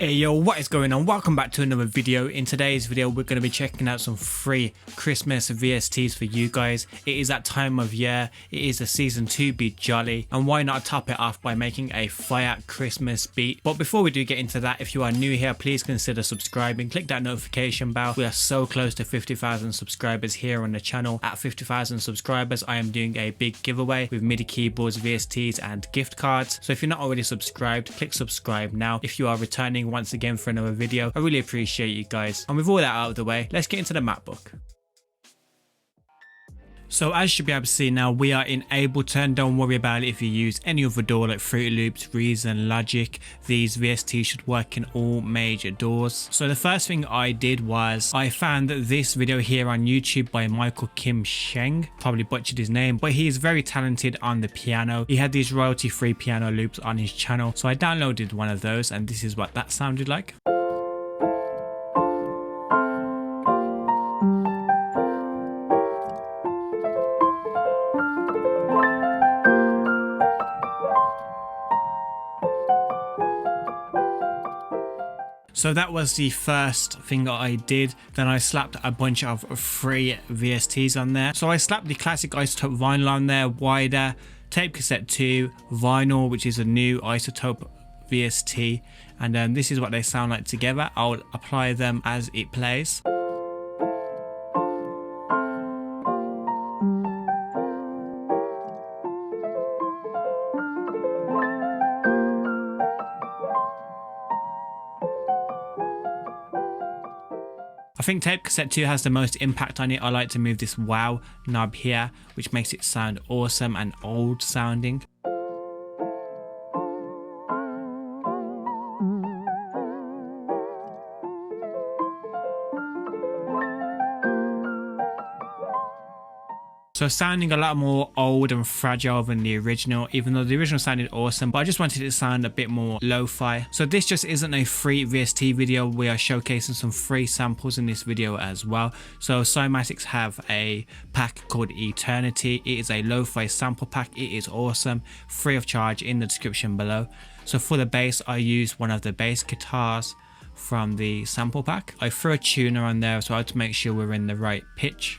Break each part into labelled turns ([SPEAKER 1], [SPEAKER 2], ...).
[SPEAKER 1] Hey yo, what is going on? Welcome back to another video. In today's video we're going to be checking out some free Christmas VSTs for you guys. It is that time of year, it is the season to be jolly, and why not top it off by making a fire Christmas beat. But before we do get into that, if you are new here, please consider subscribing, click that notification bell. We are so close to 50,000 subscribers here on the channel. At 50,000 subscribers I am doing a big giveaway with MIDI keyboards, VSTs and gift cards. So if you're not already subscribed, click subscribe now. If you are returning once again for another video, I really appreciate you guys. And with all that out of the way, let's get into the map book. So as you should be able to see now, we are in Ableton. Don't worry about it if you use any other DAW like Fruity Loops, Reason, Logic. These VSTs should work in all major DAWs. So the first thing I did was I found this video here on YouTube by Michael Kim Sheng. Probably butchered his name, but he is very talented on the piano. He had these royalty-free piano loops on his channel. So I downloaded one of those and this is what that sounded like. So that was the first thing that I did. Then I slapped a bunch of free VSTs on there. So I slapped the classic isotope vinyl on there, wider, tape cassette 2, vinyl, which is a new isotope VST, and this is what they sound like together. I'll apply them as it plays. I think tape cassette 2 has the most impact on it. I like to move this wow knob here, which makes it sound awesome and old sounding. So sounding a lot more old and fragile than the original, even though the original sounded awesome, but I just wanted it to sound a bit more lo-fi. So this just isn't a free VST video. We are showcasing some free samples in this video as well. So Cymatics have a pack called Eternity. It is a lo-fi sample pack. It is awesome, free of charge, in the description below. So for the bass, I used one of the bass guitars from the sample pack. I threw a tuner on there so I had to make sure we're in the right pitch.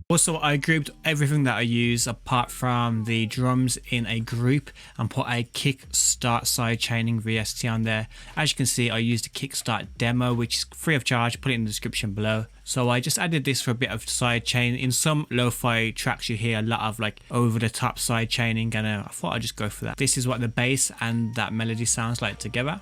[SPEAKER 1] Also, I grouped everything that I use apart from the drums in a group and put a kickstart sidechaining VST on there. As you can see, I used a kickstart demo, which is free of charge. Put it in the description below. So I just added this for a bit of sidechain. In some lo-fi tracks you hear a lot of like over-the-top sidechaining, and I thought I'd just go for that. This is what the bass and that melody sounds like together.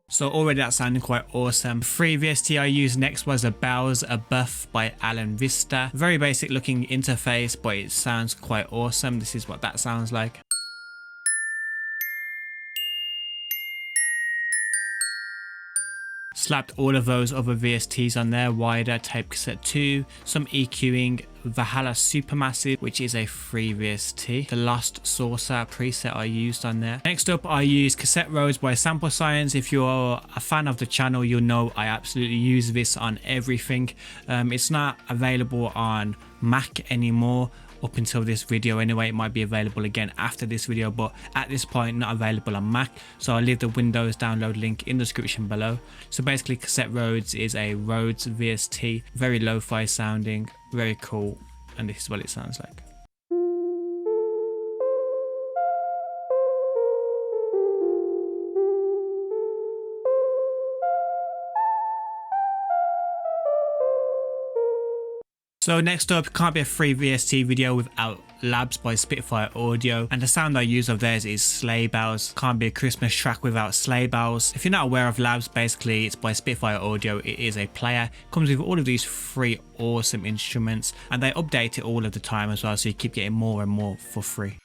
[SPEAKER 1] So already that sounded quite awesome. Free VST I used next was a Bells a Buff by Alan Vista. Very basic looking interface, but it sounds quite awesome. This is what that sounds like. Slapped all of those other VSTs on there, wider, tape cassette 2, some EQing, Valhalla Supermassive, which is a free VST, the Lost Saucer preset I used on there. Next up I used Cassette Roads by Sample Science. If you're a fan of the channel, you'll know I absolutely use this on everything. It's not available on Mac anymore. Up until this video anyway. It might be available again after this video, but at this point not available on Mac, so I'll leave the Windows download link in the description below. So basically Cassette Roads is a Rhodes VST, very lo-fi sounding, very cool, and this is what it sounds like. So next up, can't be a free VST video without Labs by Spitfire Audio, and the sound I use of theirs is sleigh bells. Can't be a Christmas track without sleigh bells. If you're not aware of Labs, basically it's by Spitfire Audio. It is a player, comes with all of these free awesome instruments, and they update it all of the time as well, so you keep getting more and more for free.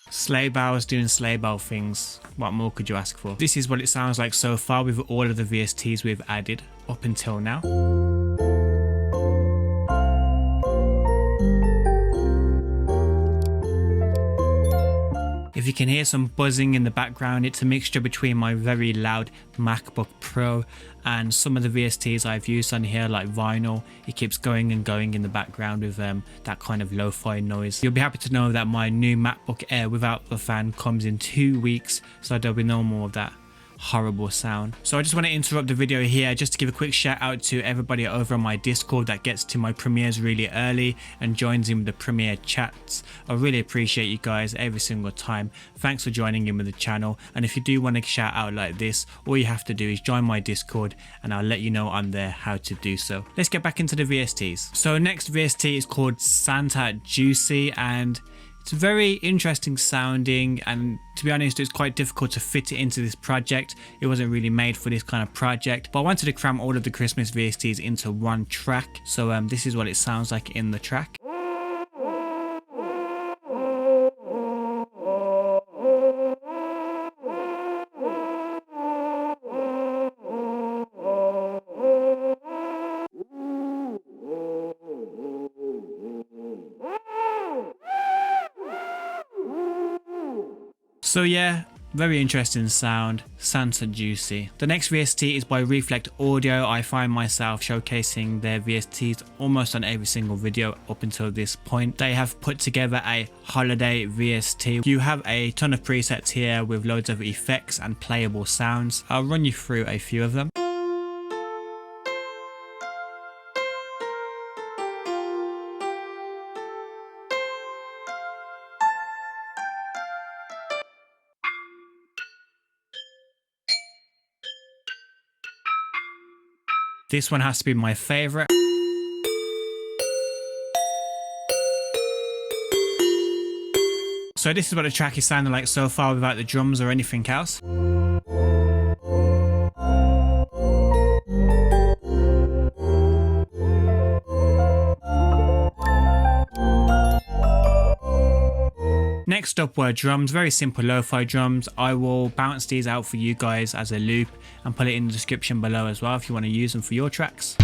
[SPEAKER 1] Sleigh bells doing sleigh bell things. What more could you ask for? This is what it sounds like so far with all of the VSTs we've added up until now. If you can hear some buzzing in the background, it's a mixture between my very loud MacBook Pro and some of the VSTs I've used on here, like vinyl. It keeps going and going in the background with that kind of lo-fi noise. You'll be happy to know that my new MacBook Air without the fan comes in 2 weeks, so there'll be no more of that horrible sound. So I just want to interrupt the video here just to give a quick shout out to everybody over on my Discord that gets to my premieres really early and joins in with the premiere chats. I really appreciate you guys every single time. Thanks for joining in with the channel, and if you do want to shout out like this, all you have to do is join my Discord and I'll let you know I'm there how to do so. Let's get back into the VSTs. So next VST is called Santa Juicy, and it's very interesting sounding, and to be honest, it's quite difficult to fit it into this project. It wasn't really made for this kind of project, but I wanted to cram all of the Christmas VSTs into one track. So this is what it sounds like in the track. So yeah, very interesting sound, Santa Juicy. The next VST is by Reflect Audio. I find myself showcasing their VSTs almost on every single video up until this point. They have put together a holiday VST. You have a ton of presets here with loads of effects and playable sounds. I'll run you through a few of them. This one has to be my favorite. So this is what the track is sounding like so far without the drums or anything else. Next up were drums, very simple lo-fi drums. I will bounce these out for you guys as a loop and put it in the description below as well if you want to use them for your tracks.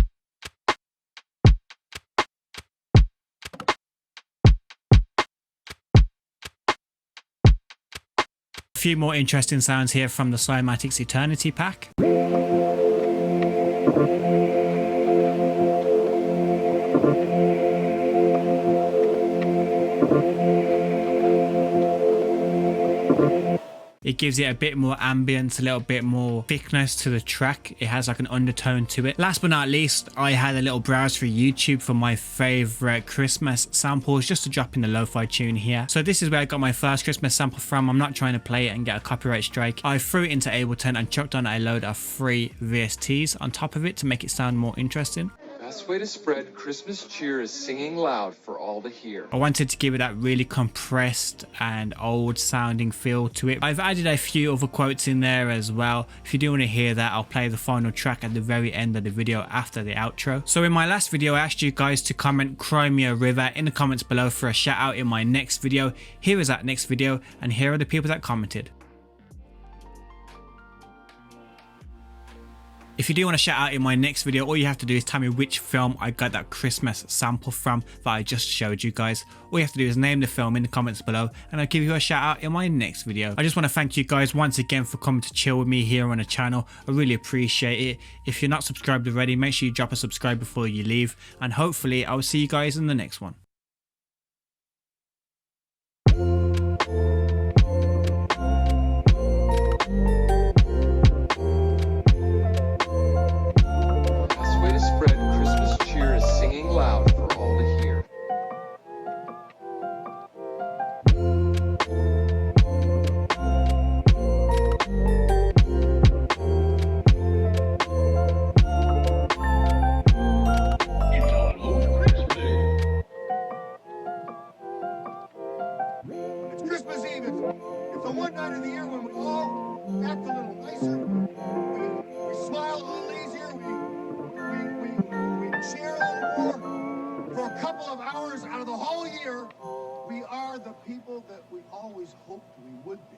[SPEAKER 1] A few more interesting sounds here from the Cymatics Eternity pack. It gives it a bit more ambience, a little bit more thickness to the track. It has like an undertone to it. Last but not least, I had a little browse through YouTube for my favorite Christmas samples just to drop in the lo-fi tune here. So this is where I got my first Christmas sample from. I'm not trying to play it and get a copyright strike. I threw it into Ableton and chucked on a load of free VSTs on top of it to make it sound more interesting.
[SPEAKER 2] Best way to spread Christmas cheer is singing loud for all to hear.
[SPEAKER 1] I wanted to give it that really compressed and old sounding feel to it. I've added a few other quotes in there as well. If you do want to hear that, I'll play the final track at the very end of the video after the outro. So in my last video, I asked you guys to comment Crimea River in the comments below for a shout out in my next video. Here is that next video, and here are the people that commented. If you do want to shout out in my next video, all you have to do is tell me which film I got that Christmas sample from that I just showed you guys. All you have to do is name the film in the comments below and I'll give you a shout out in my next video. I just want to thank you guys once again for coming to chill with me here on the channel. I really appreciate it. If you're not subscribed already, make sure you drop a subscribe before you leave, and hopefully I will see you guys in the next one.
[SPEAKER 3] Christmas Eve, it's the one night of the year when we all act a little nicer, we smile a little easier, we cheer a little more. For a couple of hours out of the whole year, we are the people that we always hoped we would be.